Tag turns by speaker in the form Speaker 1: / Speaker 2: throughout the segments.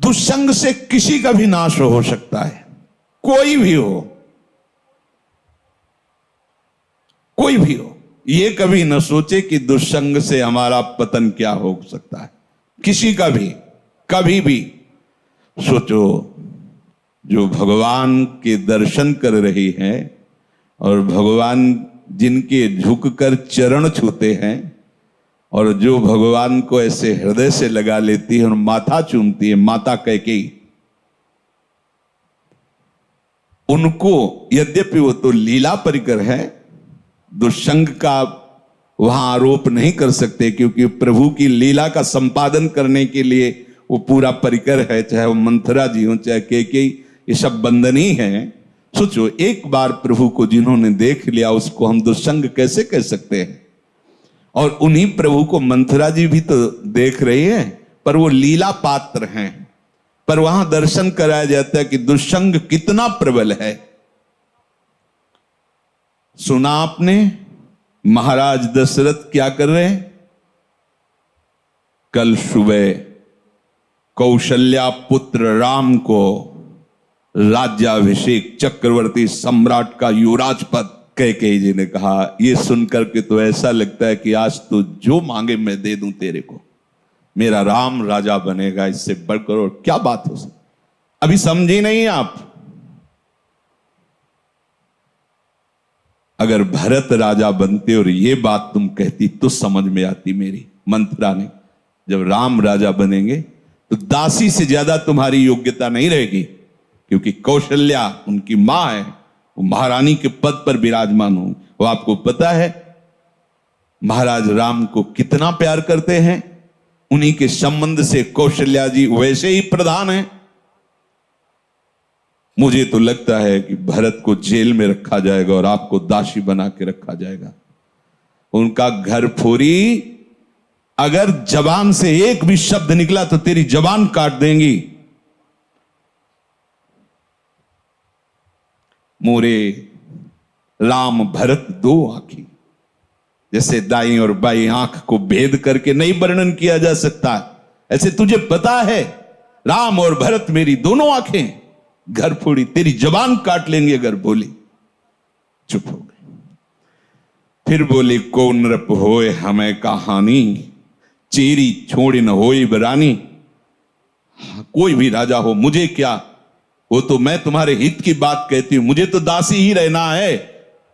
Speaker 1: दुष्संग से किसी का भी नाश हो सकता है, कोई भी हो, कोई भी हो। ये कभी न सोचे कि दुष्संग से हमारा पतन क्या हो सकता है, किसी का भी, कभी भी। सोचो, जो भगवान के दर्शन कर रही है और भगवान जिनके झुककर चरण छूते हैं और जो भगवान को ऐसे हृदय से लगा लेती है और माथा चूमती है, माता कैकेयी, उनको यद्यपि वो तो लीला परिकर है, दुष्संग का वहां आरोप नहीं कर सकते, क्योंकि प्रभु की लीला का संपादन करने के लिए वो पूरा परिकर है। चाहे वो मंथरा जी हो, चाहे कैकेयी, ये सब बंधनी है। सोचो, एक बार प्रभु को जिन्होंने देख लिया उसको हम दुष्संग कैसे कह सकते हैं? और उन्हीं प्रभु को मंथरा जी भी तो देख रही है, पर वो लीला पात्र हैं। पर वहां दर्शन कराया जाता है कि दुष्संग कितना प्रबल है। सुना आपने महाराज दशरथ क्या कर रहे हैं? कल सुबह कौशल्या पुत्र राम को राज्याभिषेक, चक्रवर्ती सम्राट का युवराज पद, कैकेयी जी ने कहा। ये सुनकर के तो ऐसा लगता है कि आज तो जो मांगे मैं दे दूं तेरे को, मेरा राम राजा बनेगा, इससे बढ़कर और क्या बात हो सकती। अभी समझी नहीं आप? अगर भरत राजा बनते और ये बात तुम कहती तो समझ में आती मेरी। मंथरा ने, जब राम राजा बनेंगे तो दासी से ज्यादा तुम्हारी योग्यता नहीं रहेगी, क्योंकि कौशल्या उनकी मां है, वो महारानी के पद पर विराजमान हो। वो आपको पता है महाराज राम को कितना प्यार करते हैं, उन्हीं के संबंध से कौशल्या जी वैसे ही प्रधान हैं। मुझे तो लगता है कि भरत को जेल में रखा जाएगा और आपको दासी बना के रखा जाएगा। उनका घर फोरी, अगर जबान से एक भी शब्द निकला तो तेरी जबान काट देंगी। मोरे राम भरत दो आंखी, जैसे दाई और बाई आंख को भेद करके नहीं वर्णन किया जा सकता, ऐसे तुझे पता है राम और भरत मेरी दोनों आंखें, घर फोड़ी, तेरी जबान काट लेंगे अगर बोली। चुप हो गए। फिर बोली, को नृप होए हमें कहानी, चेरी छोड़ी न होई बरानी। कोई भी राजा हो, मुझे क्या, वो तो मैं तुम्हारे हित की बात कहती हूं, मुझे तो दासी ही रहना है।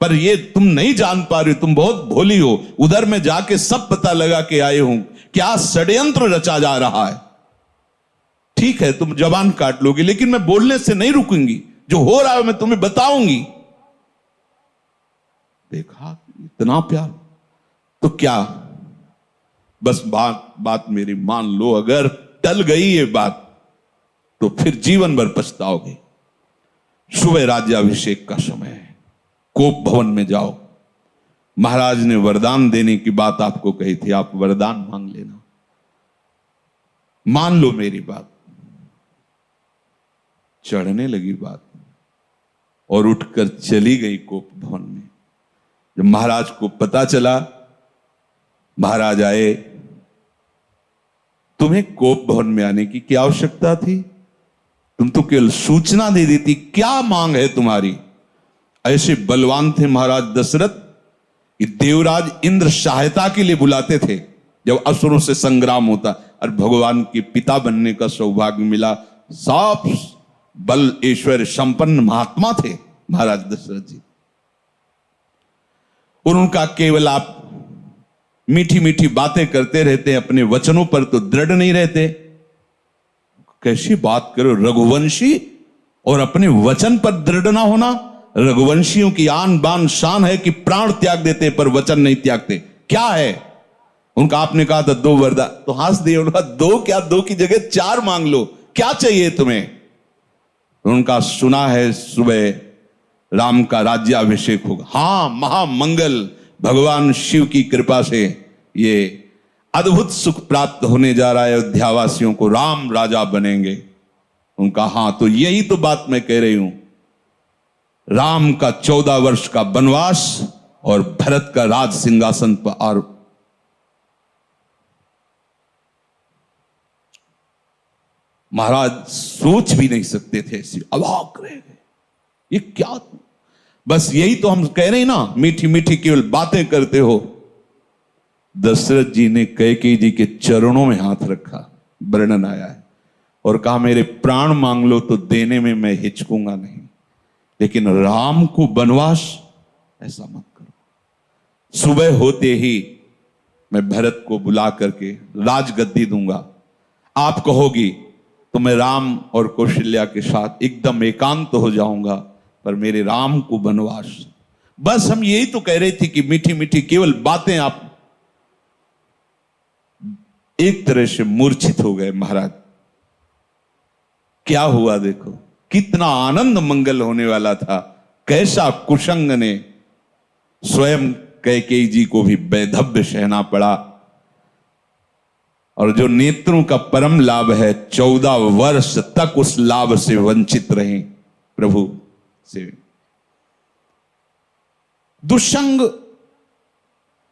Speaker 1: पर ये तुम नहीं जान पा रही हो, तुम बहुत भोली हो। उधर में जाके सब पता लगा के आए हूं, क्या षड्यंत्र रचा जा रहा है। ठीक है, तुम जबान काट लोगी, लेकिन मैं बोलने से नहीं रुकूंगी, जो हो रहा है मैं तुम्हें बताऊंगी। देखा इतना प्यार, तो क्या बस बात मेरी मान लो, अगर टल गई ये बात तो फिर जीवन भर पछताओगे। सुबह राज्याभिषेक का समय है, कोप भवन में जाओ। महाराज ने वरदान देने की बात आपको कही थी, आप वरदान मांग लेना, मान लो मेरी बात। चढ़ने लगी बात और उठकर चली गई कोप भवन में। जब महाराज को पता चला, महाराज आए, तुम्हें कोप भवन में आने की क्या आवश्यकता थी? तुम तो केवल सूचना दे देती, क्या मांग है तुम्हारी? ऐसे बलवान थे महाराज दशरथ कि देवराज इंद्र सहायता के लिए बुलाते थे जब असुरों से संग्राम होता, और भगवान के पिता बनने का सौभाग्य मिला। सब बल ऐश्वर्य संपन्न महात्मा थे महाराज दशरथ जी। और उनका केवल आप मीठी मीठी बातें करते रहते, अपने वचनों पर तो दृढ़ नहीं रहते। कैसी बात करो, रघुवंशी और अपने वचन पर दृढ़ ना होना। रघुवंशियों की आन बान शान है कि प्राण त्याग देते पर वचन नहीं त्यागते। क्या है उनका? आपने कहा था 2 वरदान, तो हंस दिए। उनका 2 क्या, 2 की जगह 4 मांग लो, क्या चाहिए तुम्हें? उनका सुना है सुबह राम का राज्याभिषेक होगा। हां, महामंगल, भगवान शिव की कृपा से ये अद्भुत सुख प्राप्त होने जा रहा है अयोध्यावासियों को, राम राजा बनेंगे। उनका हां, तो यही तो बात मैं कह रही हूं। राम का 14 वर्ष का वनवास और भरत का राज सिंहासन पर आरोप। महाराज सोच भी नहीं सकते थे, ऐसी अवाक रह गए, ये क्या। बस यही तो हम कह रहे हैं ना, मीठी मीठी केवल बातें करते हो। दशरथ जी ने कैकेयी जी के चरणों में हाथ रखा, वर्णन आया है, और कहा मेरे प्राण मांग लो तो देने में मैं हिचकूंगा नहीं, लेकिन राम को वनवास ऐसा मत करो। सुबह होते ही मैं भरत को बुला करके राजगद्दी दूंगा, आप कहोगी तो मैं राम और कौशल्या के साथ एकदम एकांत हो जाऊंगा, पर मेरे राम को वनवास। बस हम यही तो कह रहे थे कि मीठी मीठी केवल बातें। आप एक तरह से मूर्छित हो गए महाराज। क्या हुआ देखो, कितना आनंद मंगल होने वाला था, कैसा कुशंग ने स्वयं कैकेयी जी को भी वैधव्य सहना पड़ा। और जो नेत्रों का परम लाभ है, 14 वर्ष तक उस लाभ से वंचित रहे प्रभु से। दुष्संग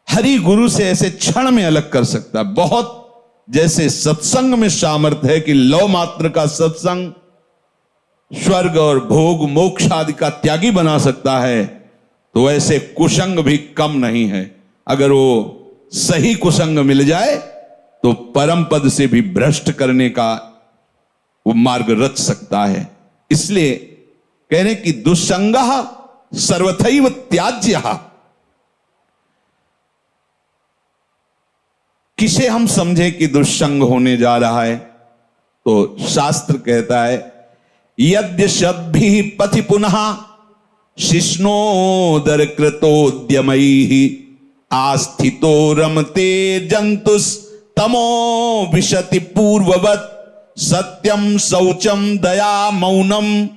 Speaker 1: हरि गुरु से ऐसे क्षण में अलग कर सकता है। बहुत जैसे सत्संग में सामर्थ्य है कि लौ मात्र का सत्संग स्वर्ग और भोग मोक्ष आदि का त्यागी बना सकता है, तो ऐसे कुसंग भी कम नहीं है। अगर वो सही कुसंग मिल जाए तो परम पद से भी भ्रष्ट करने का वो मार्ग रच सकता है। इसलिए कह रहे कि दुस्संगः सर्वथैव त्याज्यः। किसे हम समझे कि दुस्संग होने जा रहा है, तो शास्त्र कहता है यद्य सद्भिः पथि पुनः शिष्णोदर कृतोद्यमैः आस्थितो रमते जंतुस्तमो विशति पूर्ववत् सत्यम शौचम दया मौनम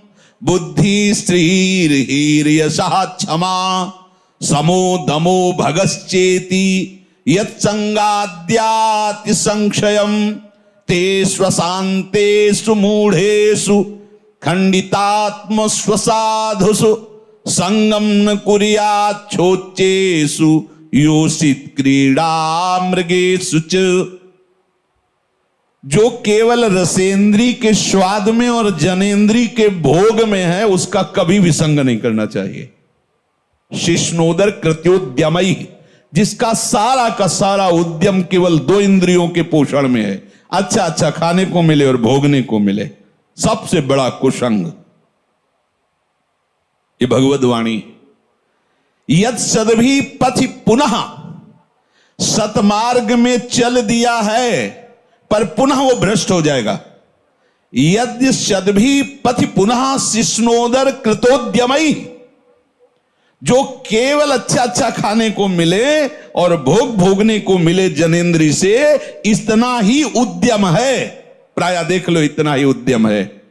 Speaker 1: बुद्धि स्त्रीर्हीर्यशः क्षमा समो दमो भगश्चेति यत्संगाद्याति संक्षयम ते स्वशान्तेषु मूढ़ेषु खंडितात्म स्वसाधुषु संगम न कुर्यात् छोच्चेषु योषित क्रीड़ा मृगेषु च। जो केवल रसेंद्री के स्वाद में और जनेंद्री के भोग में है, उसका कभी भी संग नहीं करना चाहिए। शिष्णोदर कृत्योद्यमई, जिसका सारा का सारा उद्यम केवल 2 इंद्रियों के पोषण में है, अच्छा अच्छा खाने को मिले और भोगने को मिले, सबसे बड़ा कुसंग। ये भगवद वाणी। यद सदभी पथि पुनः, सतमार्ग में चल दिया है पर पुनः वो भ्रष्ट हो जाएगा। यद्य सदभी पथि पुनः शिष्णोदर कृतोद्यमई, जो केवल अच्छा अच्छा खाने को मिले और भोग भोगने को मिले जनेंद्री से, इतना ही उद्यम है। प्राय देख लो, इतना ही उद्यम है।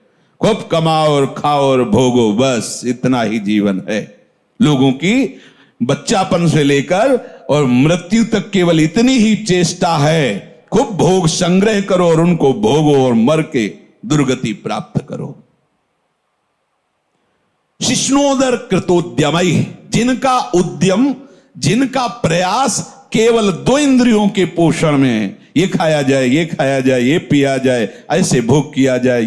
Speaker 1: खूब कमाओ और खाओ और भोगो, बस इतना ही जीवन है लोगों की। बच्चापन से लेकर और मृत्यु तक केवल इतनी ही चेष्टा है, खूब भोग संग्रह करो और उनको भोगो और मर के दुर्गति प्राप्त करो। शिष्णोदर कृतोद्यमई, जिनका उद्यम, जिनका प्रयास केवल 2 इंद्रियों के पोषण में है, ये खाया जाए, ये खाया जाए, ये पिया जाए, ऐसे भोग किया जाए,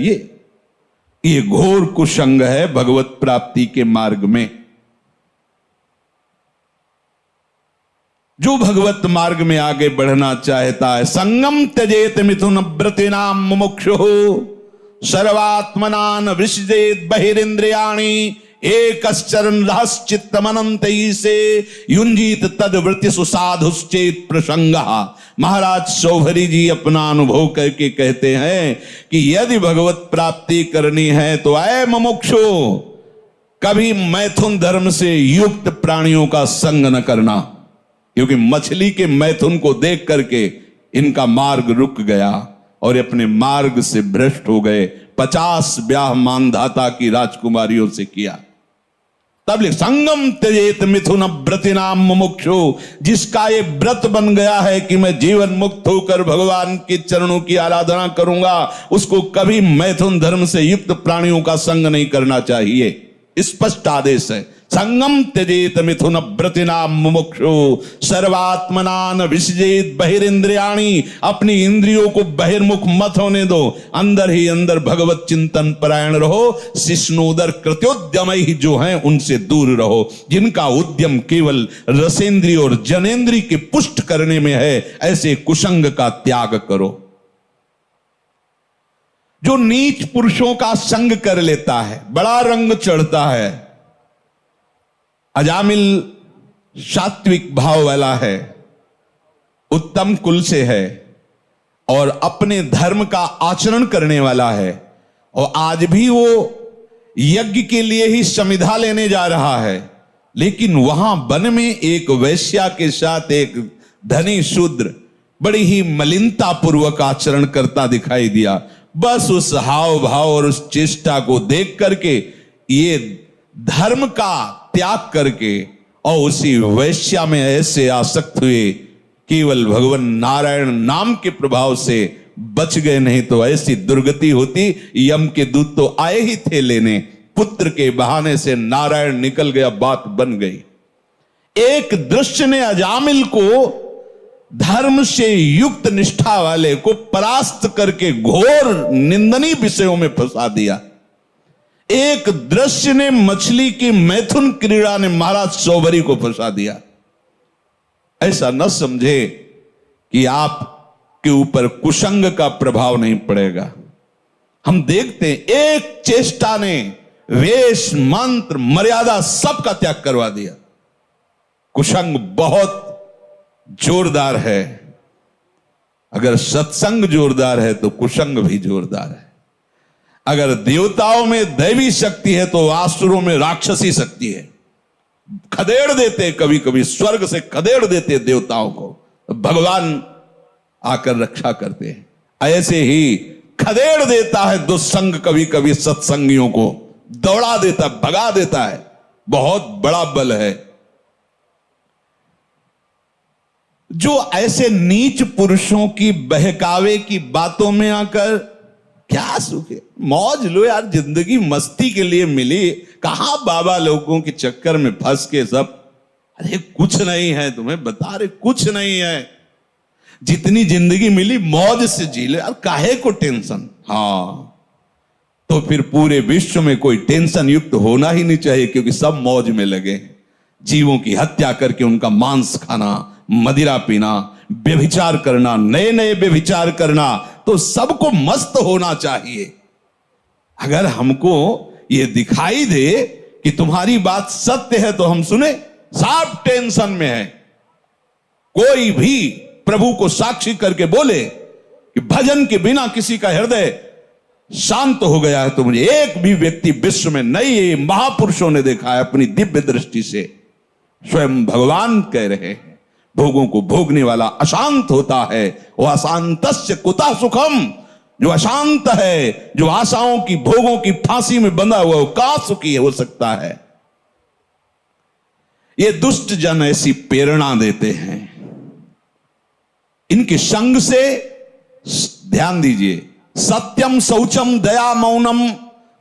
Speaker 1: ये घोर कुसंग है भगवत प्राप्ति के मार्ग में। जो भगवत मार्ग में आगे बढ़ना चाहता है, संगम त्यजेत मिथुन व्रतिनाम मुमुक्षुः सर्वात्मनान विसृजेत बहिरिंद्रियाणि एकश्चरण रहश्चित्तमनंतैः से युंजीत तद्वृत्ति सुसाधुश्चेत प्रसंगः। महाराज शौभरी जी अपना अनुभव करके कहते हैं कि यदि भगवत प्राप्ति करनी है तो ऐ मुमुक्षु, कभी मैथुन धर्म से युक्त प्राणियों का संग न करना, क्योंकि मछली के मैथुन को देख करके इनका मार्ग रुक गया और अपने मार्ग से भ्रष्ट हो गए। 50 ब्याह मानधाता की राजकुमारियों से किया। तब लिख संगम त्यजेत मिथुन व्रतिनाम मुमुक्षु, जिसका ये व्रत बन गया है कि मैं जीवन मुक्त होकर भगवान के चरणों की आराधना करूंगा, उसको कभी मैथुन धर्म से युक्त प्राणियों का संग नहीं करना चाहिए। स्पष्ट आदेश है। संगम त्यजेत मिथुन व्रतिना मुमुक्षु सर्वात्मनान विसजेत बहिरिंद्रियाणी। अपनी इंद्रियों को बहिर्मुख मत होने दो, अंदर ही अंदर भगवत चिंतन परायण रहो। शिष्णोदर कृत्योद्यम ही जो हैं उनसे दूर रहो, जिनका उद्यम केवल रसेंद्रिय और जनेन्द्रिय के पुष्ट करने में है, ऐसे कुसंग का त्याग करो। जो नीच पुरुषों का संग कर लेता है, बड़ा रंग चढ़ता है, अजामिल सात्विक भाव वाला है, उत्तम कुल से है और अपने धर्म का आचरण करने वाला है, और आज भी वो यज्ञ के लिए ही समिधा लेने जा रहा है, लेकिन वहां वन में एक वैश्या के साथ एक धनी शूद्र बड़ी ही मलिनता पूर्वक आचरण करता दिखाई दिया। बस उस हाव भाव और उस चेष्टा को देख करके ये धर्म का त्याग करके और उसी वैश्या में ऐसे आसक्त हुए, केवल भगवान नारायण नाम के प्रभाव से बच गए, नहीं तो ऐसी दुर्गति होती। यम के दूत तो आए ही थे लेने, पुत्र के बहाने से नारायण निकल गया, बात बन गई। एक दृश्य ने अजामिल को धर्म से युक्त निष्ठा वाले को परास्त करके घोर निंदनीय विषयों में फंसा दिया। एक दृश्य ने मछली की मैथुन क्रीड़ा ने महाराज सौभरी को फंसा दिया। ऐसा न समझे कि आप के ऊपर कुसंग का प्रभाव नहीं पड़ेगा। हम देखते हैं एक चेष्टा ने वेश मंत्र मर्यादा सबका त्याग करवा दिया। कुसंग बहुत जोरदार है। अगर सत्संग जोरदार है तो कुसंग भी जोरदार है। अगर देवताओं में दैवी शक्ति है तो आसुरों में राक्षसी शक्ति है। खदेड़ देते, कभी कभी स्वर्ग से खदेड़ देते देवताओं को, भगवान आकर रक्षा करते हैं। ऐसे ही खदेड़ देता है दुस्संग कभी कभी सत्संगियों को, दौड़ा देता, भगा देता है। बहुत बड़ा बल है। जो ऐसे नीच पुरुषों की बहकावे की बातों में आकर क्या सुख है, मौज लो यार, जिंदगी मस्ती के लिए मिली। कहां बाबा लोगों के चक्कर में फंस के सब, अरे कुछ नहीं है, तुम्हें बता रहे कुछ नहीं है। जितनी जिंदगी मिली मौज से जी लो यार, काहे को टेंशन। हाँ, तो फिर पूरे विश्व में कोई टेंशन युक्त होना ही नहीं चाहिए, क्योंकि सब मौज में लगे। जीवों की हत्या करके उनका मांस खाना, मदिरा पीना, व्यभिचार करना, नए नए व्यभिचार करना, तो सबको मस्त होना चाहिए। अगर हमको ये दिखाई दे कि तुम्हारी बात सत्य है तो हम सुने, सब टेंशन में है। कोई भी प्रभु को साक्षी करके बोले कि भजन के बिना किसी का हृदय शांत हो गया है, तो मुझे एक भी व्यक्ति विश्व में नहीं, ये महापुरुषों ने देखा है अपनी दिव्य दृष्टि से। स्वयं भगवान कह रहे हैं, भोगों को भोगने वाला अशांत होता है, वह अशांतस्य कुतः सुखम। जो अशांत है, जो आशाओं की भोगों की फांसी में बंधा हुआ, वो कहां सुखी हो सकता है। ये दुष्ट जन ऐसी प्रेरणा देते हैं। इनके संग से ध्यान दीजिए, सत्यम शौचम दया मौनम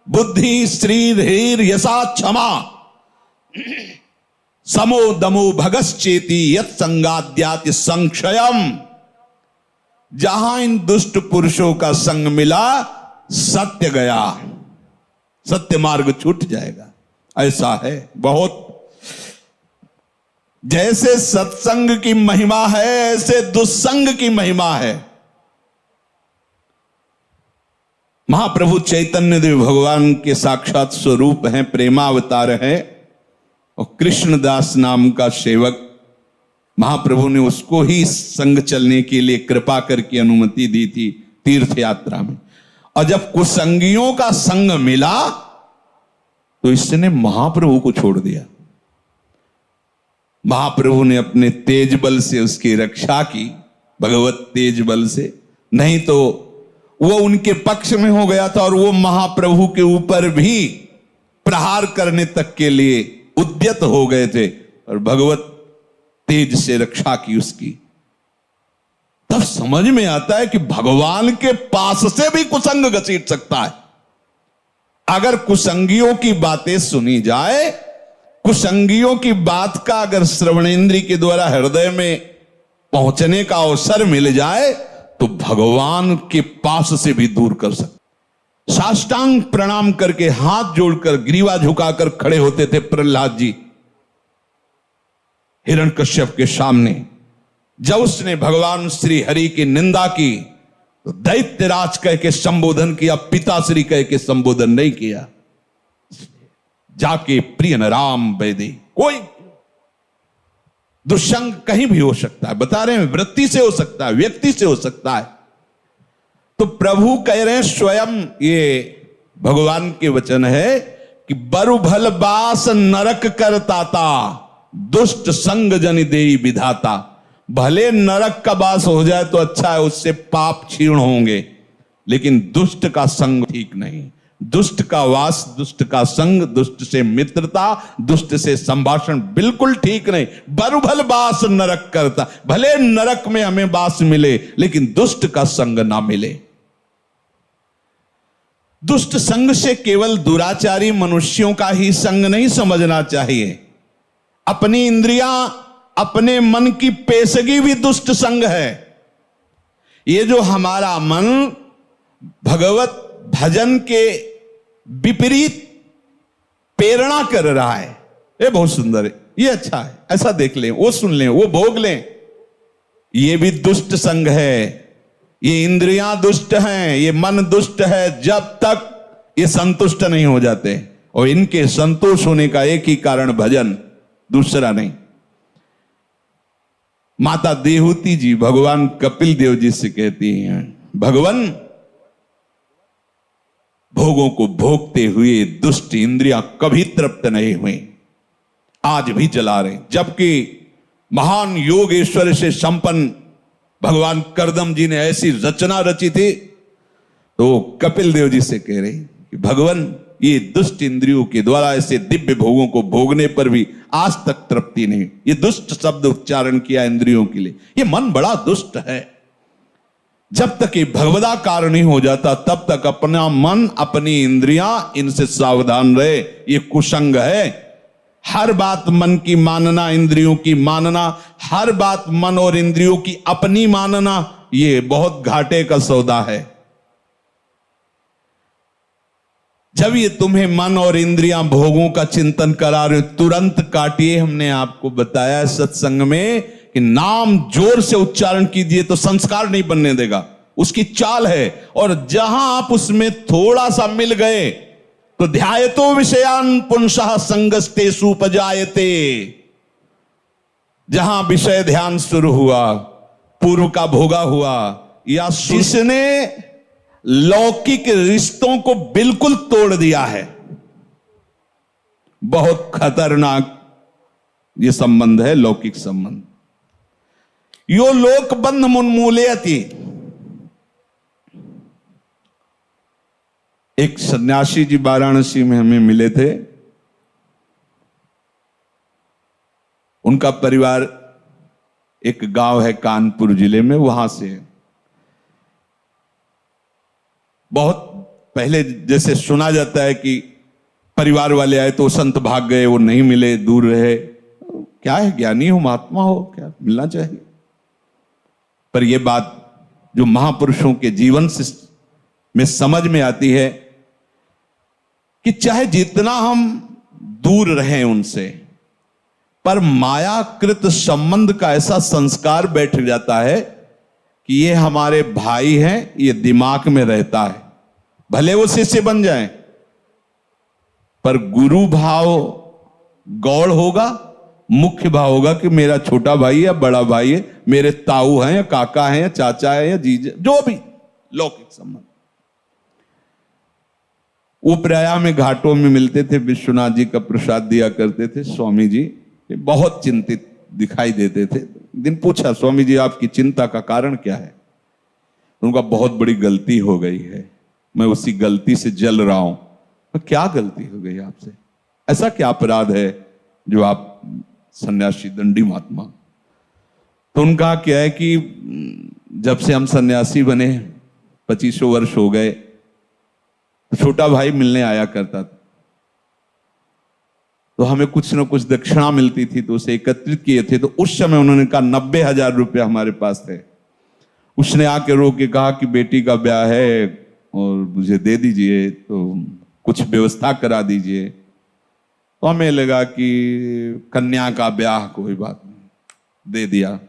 Speaker 1: बुद्धि श्री धीर यशा क्षमा समो दमो भगश्चेति यत् संगाद्याति संक्षयम। जहां इन दुष्ट पुरुषों का संग मिला, सत्य गया, सत्य मार्ग छूट जाएगा। ऐसा है बहुत। जैसे सत्संग की महिमा है, ऐसे दुस्संग की महिमा है। महाप्रभु चैतन्य देव भगवान के साक्षात स्वरूप हैं, प्रेमावतार है, और कृष्णदास नाम का सेवक, महाप्रभु ने उसको ही संग चलने के लिए कृपा करके अनुमति दी थी तीर्थ यात्रा में। और जब कुसंगियों का संग मिला तो इसने महाप्रभु को छोड़ दिया। महाप्रभु ने अपने तेज बल से उसकी रक्षा की, भगवत तेज बल से, नहीं तो वो उनके पक्ष में हो गया था और वो महाप्रभु के ऊपर भी प्रहार करने तक के लिए उद्यत हो गए थे, और भगवत तेज से रक्षा की उसकी। तब समझ में आता है कि भगवान के पास से भी कुसंग घसीट सकता है। अगर कुसंगियों की बातें सुनी जाए कुसंगियों की बात का अगर श्रवणेन्द्रिय के द्वारा हृदय में पहुंचने का अवसर मिल जाए तो भगवान के पास से भी दूर कर सकते। साष्टांग प्रणाम करके हाथ जोड़कर ग्रीवा झुकाकर खड़े होते थे प्रहलाद जी हिरण्यकश्यप के सामने। जब उसने भगवान श्री हरि की निंदा की तो दैत्यराज कह के संबोधन किया, पिताश्री कह के संबोधन नहीं किया। जाके प्रिय न राम वैदे, कोई दुष्संग कहीं भी हो सकता है, बता रहे हैं, वृत्ति से हो सकता है, व्यक्ति से हो सकता है। तो प्रभु कह रहे हैं स्वयं, ये भगवान के वचन है कि बरु भल बास नरक करताता, दुष्ट संग जन देई विधाता। भले नरक का वास हो जाए तो अच्छा है, उससे पाप क्षीण होंगे, लेकिन दुष्ट का संग ठीक नहीं। दुष्ट का वास, दुष्ट का संग, दुष्ट से मित्रता, दुष्ट से संभाषण बिल्कुल ठीक नहीं। बरुभल बास नरक करता, भले नरक में हमें वास मिले लेकिन दुष्ट का संग ना मिले। दुष्ट संग से केवल दुराचारी मनुष्यों का ही संग नहीं समझना चाहिए। अपनी इंद्रियां, अपने मन की पेशगी भी दुष्ट संग है। ये जो हमारा मन भगवत भजन के विपरीत प्रेरणा कर रहा है, ये बहुत सुंदर है, ये अच्छा है, ऐसा देख लें, वो सुन लें, वो भोग लें, ये भी दुष्ट संग है। ये इंद्रियां दुष्ट हैं, ये मन दुष्ट है, जब तक ये संतुष्ट नहीं हो जाते। और इनके संतोष होने का एक ही कारण भजन, दूसरा नहीं। माता देहूती जी भगवान कपिल देव जी से कहती हैं, भगवान भोगों को भोगते हुए दुष्ट इंद्रियां कभी तृप्त नहीं हुई, आज भी जला रहे। जबकि महान योगेश्वर से संपन्न भगवान करदम जी ने ऐसी रचना रची थी, तो कपिल देव जी से कह रहे कि भगवान ये दुष्ट इंद्रियों के द्वारा ऐसे दिव्य भोगों को भोगने पर भी आज तक तृप्ति नहीं। ये दुष्ट शब्द उच्चारण किया इंद्रियों के लिए, ये मन बड़ा दुष्ट है। जब तक ये भगवदाकार नहीं हो जाता तब तक अपना मन, अपनी इंद्रियां, इनसे सावधान रहे। ये कुसंग है। हर बात मन की मानना, इंद्रियों की मानना, हर बात मन और इंद्रियों की अपनी मानना, ये बहुत घाटे का सौदा है। जब ये तुम्हें मन और इंद्रियां भोगों का चिंतन करा रहे, तुरंत काटिए। हमने आपको बताया सत्संग में कि नाम जोर से उच्चारण कीजिए तो संस्कार नहीं बनने देगा, उसकी चाल है। और जहां आप उसमें थोड़ा सा मिल गए तो ध्यायतो विषयान पुंसः संगस्ते सुपजायते। जहां विषय ध्यान शुरू हुआ, पूर्व का भोगा हुआ, या जिसने लौकिक रिश्तों को बिल्कुल तोड़ दिया है, बहुत खतरनाक ये संबंध है, लौकिक संबंध। यो लोक बंध मुन्मूलयति। एक सन्यासी जी वाराणसी में हमें मिले थे। उनका परिवार एक गांव है कानपुर जिले में, वहां से बहुत पहले जैसे सुना जाता है कि परिवार वाले आए तो संत भाग गए, वो नहीं मिले, दूर रहे। क्या है, ज्ञानी हो, महात्मा हो, क्या मिलना चाहिए। पर यह बात जो महापुरुषों के जीवन से में समझ में आती है कि चाहे जितना हम दूर रहें उनसे, पर मायाकृत संबंध का ऐसा संस्कार बैठ जाता है कि ये हमारे भाई हैं, ये दिमाग में रहता है। भले वो शिष्य बन जाएं, पर गुरु भाव गौड़ होगा, मुख्य भाव होगा कि मेरा छोटा भाई है, बड़ा भाई है, मेरे ताऊ हैं या काका हैं या चाचा है या जीजा, जो भी लौकिक संबंध। वो प्रयाग में घाटों में मिलते थे, विश्वनाथ जी का प्रसाद दिया करते थे। स्वामी जी बहुत चिंतित दिखाई देते थे। दिन पूछा, स्वामी जी आपकी चिंता का कारण क्या है? उनका बहुत बड़ी गलती हो गई है, मैं उसी गलती से जल रहा हूं। तो क्या गलती हो गई आपसे? ऐसा क्या अपराध है जो आप सन्यासी दंडी महात्मा? तो उनका क्या है कि जब से हम सन्यासी बने 25 वर्ष हो गए, तो छोटा भाई मिलने आया करता था। तो हमें कुछ ना कुछ दक्षिणा मिलती थी, तो उसे एकत्रित किए थे। तो उस समय उन्होंने कहा 90,000 रुपया हमारे पास है। उसने आके रो के कहा कि बेटी का ब्याह है और मुझे दे दीजिए, तो कुछ व्यवस्था करा दीजिए। तो हमें लगा कि कन्या का ब्याह, कोई बात नहीं, दे दिया।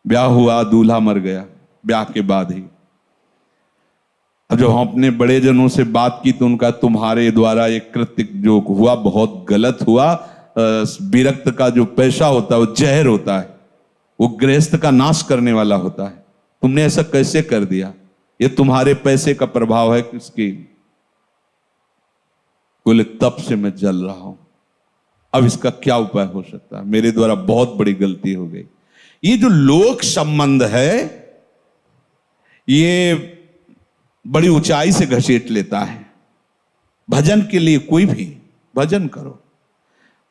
Speaker 1: ब्याह हुआ, दूल्हा मर गया ब्याह के बाद ही। अब जब हम अपने बड़े जनों से बात की तो उनका तुम्हारे द्वारा एक कृत्य जो हुआ बहुत गलत हुआ। विरक्त का जो पैसा होता है वो जहर होता है, वो गृहस्थ का नाश करने वाला होता है। तुमने ऐसा कैसे कर दिया? ये तुम्हारे पैसे का प्रभाव है किसकी? बोले तब से मैं जल रहा हूं, अब इसका क्या उपाय हो सकता है? मेरे द्वारा बहुत बड़ी गलती हो गई। ये जो लोक संबंध है ये बड़ी ऊंचाई से घसीट लेता है। भजन के लिए कोई भी भजन करो।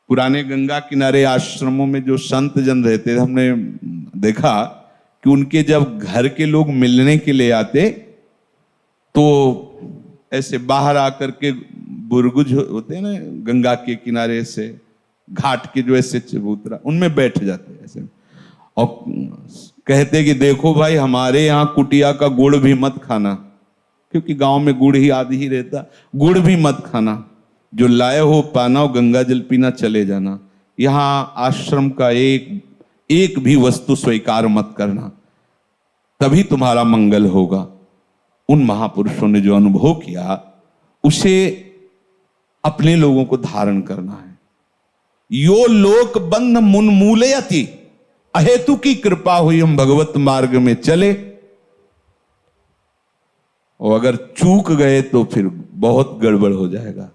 Speaker 1: पुराने गंगा किनारे आश्रमों में जो संत जन रहते थे, हमने देखा कि उनके जब घर के लोग मिलने के लिए आते तो ऐसे बाहर आकर के बुर्गुज होते हैं ना गंगा के किनारे से, घाट के जो ऐसे चबूतरा, उनमें बैठ जाते ऐसे और कहते कि देखो भाई हमारे यहाँ कुटिया का गुड़ भी मत खाना, क्योंकि गांव में गुड़ ही आदि ही रहता, गुड़ भी मत खाना, जो लाए हो पाना हो, गंगा जल पीना, चले जाना। यहाँ आश्रम का एक भी वस्तु स्वीकार मत करना, तभी तुम्हारा मंगल होगा। उन महापुरुषों ने जो अनुभव किया उसे अपने लोगों को धारण करना है। यो लोक बंध मुन्मूलयति, अहेतु की कृपा हुई हम भगवत मार्ग में चले, और अगर चूक गए तो फिर बहुत गड़बड़ हो जाएगा।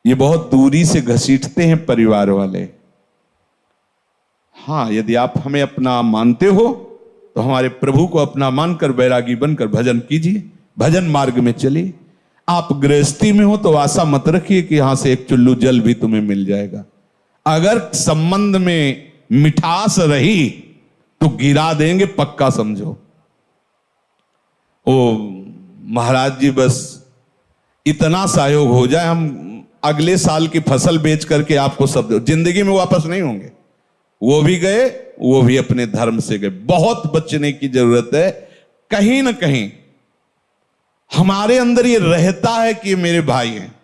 Speaker 1: ये बहुत दूरी से घसीटते हैं परिवार वाले। हाँ, यदि आप हमें अपना मानते हो तो हमारे प्रभु को अपना मानकर बैरागी बनकर भजन कीजिए, भजन मार्ग में चलिए। आप गृहस्थी में हो तो आशा मत रखिए कि यहां से एक चुल्लू जल भी तुम्हें मिल जाएगा। अगर संबंध में मिठास रही तो गिरा देंगे, पक्का समझो। ओ महाराज जी बस इतना सहयोग हो जाए, हम अगले साल की फसल बेच करके आपको सब दो, जिंदगी में वापस नहीं होंगे। वो भी गए, वो भी अपने धर्म से गए। बहुत बचने की जरूरत है। कहीं ना कहीं हमारे अंदर ये रहता है कि ये मेरे भाई हैं,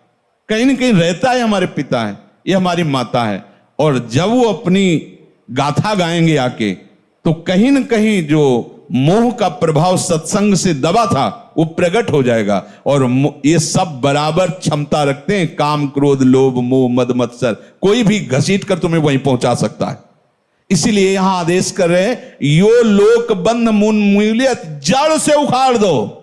Speaker 1: कहीं ना कहीं रहता है हमारे पिता हैं, ये हमारी माता है। और जब वो अपनी गाथा गाएंगे आके, तो कहीं ना कहीं जो मोह का प्रभाव सत्संग से दबा था वो प्रकट हो जाएगा। और ये सब बराबर क्षमता रखते हैं, काम क्रोध लोभ मोह मद मत्सर, कोई भी घसीट कर तुम्हें वहीं पहुंचा सकता है। इसीलिए यहां आदेश कर रहे हैं, यो लोक बंध मुन्मूलयति, जड़ से उखाड़ दो।